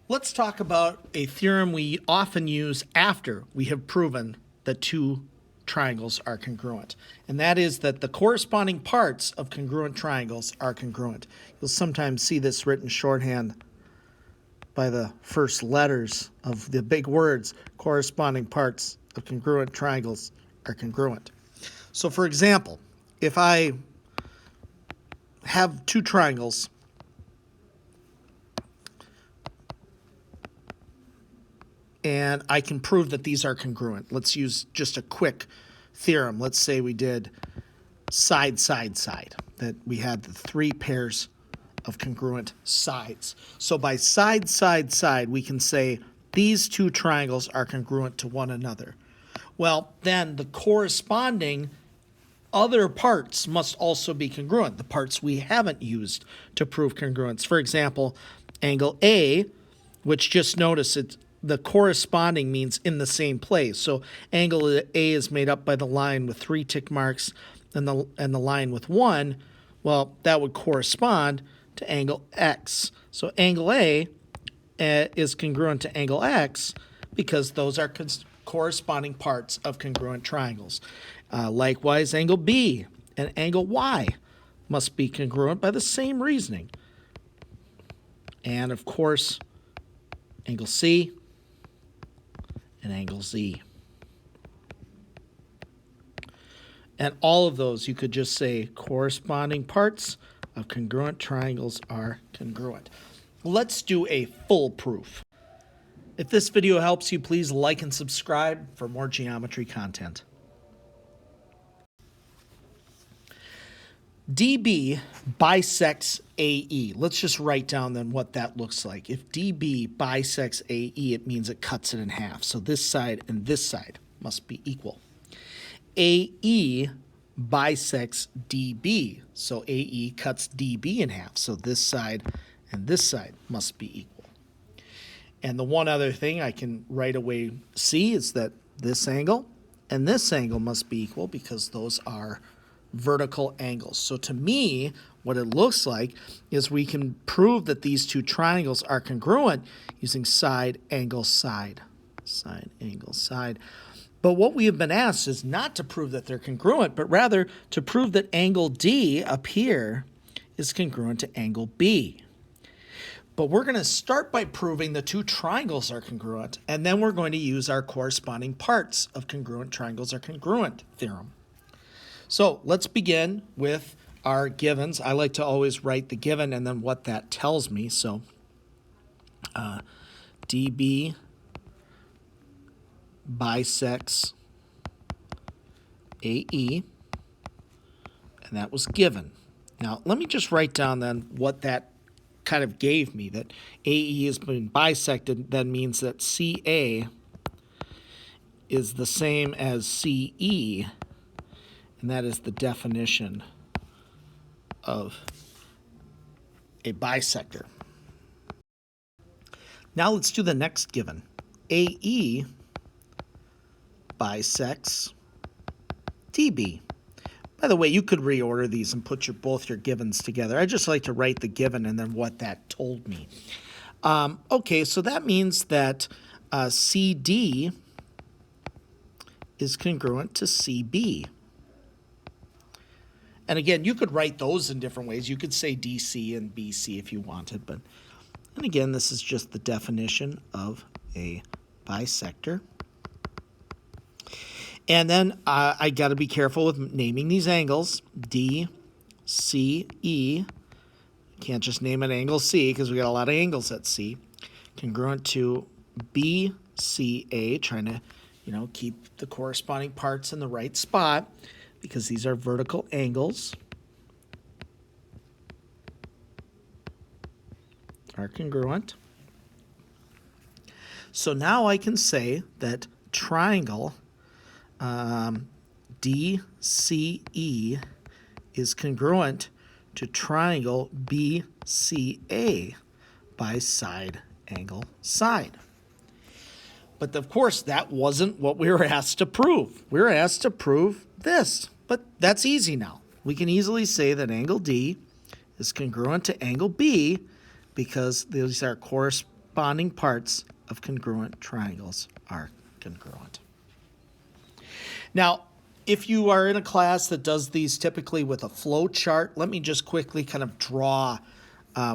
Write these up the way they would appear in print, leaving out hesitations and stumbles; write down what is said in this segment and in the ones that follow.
Let's talk about a theorem we often use after we have proven that two triangles are congruent. And that is that the corresponding parts of congruent triangles are congruent. You'll sometimes see this written shorthand by the first letters of the big words. Corresponding parts of congruent triangles are congruent. So for example, if I have two triangles and I can prove that these are congruent. Let's use just a quick theorem. Let's say we did side, side, side, that we had the three pairs of congruent sides. So by side, side, side, we can say these two triangles are congruent to one another. Well, then the corresponding other parts must also be congruent, the parts we haven't used to prove congruence. For example, angle A, which just notice the corresponding means in the same place. So angle A is made up by the line with 3 tick marks and the line with 1. Well, that would correspond to angle X. So angle A is congruent to angle X because those are corresponding parts of congruent triangles. Likewise, angle B and angle Y must be congruent by the same reasoning. And of course, angle C and angle Z. And all of those, you could just say corresponding parts of congruent triangles are congruent. Let's do a full proof. If this video helps you, please like and subscribe for more geometry content. DB bisects AE. Let's just write down then what that looks like. If DB bisects AE, it means it cuts it in half. So this side and this side must be equal. AE bisects DB. So AE cuts DB in half. So this side and this side must be equal. And the one other thing I can right away see is that this angle and this angle must be equal because those are vertical angles. So to me, what it looks like is we can prove that these two triangles are congruent using side, angle, side. Side, angle, side. But what we have been asked is not to prove that they're congruent, but rather to prove that angle D up here is congruent to angle B. But we're going to start by proving the two triangles are congruent, and then we're going to use our corresponding parts of congruent triangles are congruent theorem. So let's begin with our givens. I like to always write the given and then what that tells me. So DB bisects AE, and that was given. Now let me just write down then what that kind of gave me, that AE has been bisected. That means that CA is the same as CE, and that is the definition of a bisector. Now let's do the next given. AE bisects DB. By the way, you could reorder these and put both your givens together. I just like to write the given and then what that told me. Okay, so that means that CD is congruent to CB. And again, you could write those in different ways. You could say DC and BC if you wanted. And again, this is just the definition of a bisector. And then I got to be careful with naming these angles. D, C, E. Can't just name an angle C because we got a lot of angles at C. Congruent to BCA, trying to, keep the corresponding parts in the right spot, because these are vertical angles, are congruent. So now I can say that triangle DCE is congruent to triangle BCA by side, angle, side. But of course, that wasn't what we were asked to prove. We were asked to prove this. But that's easy now. We can easily say that angle D is congruent to angle B because these are corresponding parts of congruent triangles are congruent. Now, if you are in a class that does these typically with a flow chart, let me just quickly kind of draw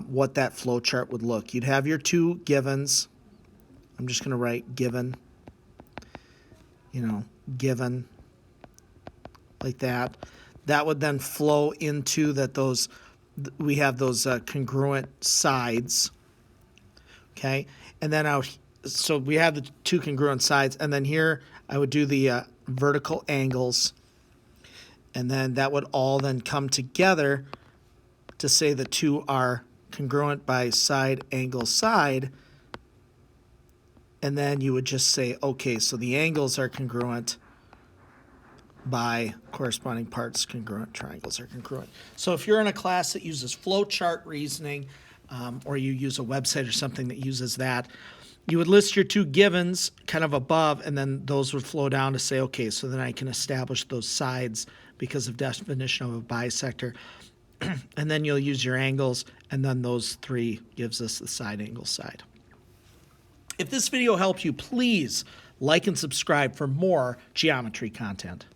what that flow chart would look. You'd have your two givens. I'm just going to write given, given, like that. That would then flow into that we have those congruent sides, okay? And then so we have the two congruent sides, and then here I would do the vertical angles, and then that would all then come together to say the two are congruent by side, angle, side, and then you would just say, okay, so the angles are congruent by corresponding parts, congruent triangles are congruent. So if you're in a class that uses flowchart reasoning, or you use a website or something that uses that, you would list your two givens kind of above, and then those would flow down to say, okay, so then I can establish those sides because of definition of a bisector. And then you'll use your angles, and then those three gives us the side, angle, side. If this video helped you, please like and subscribe for more geometry content.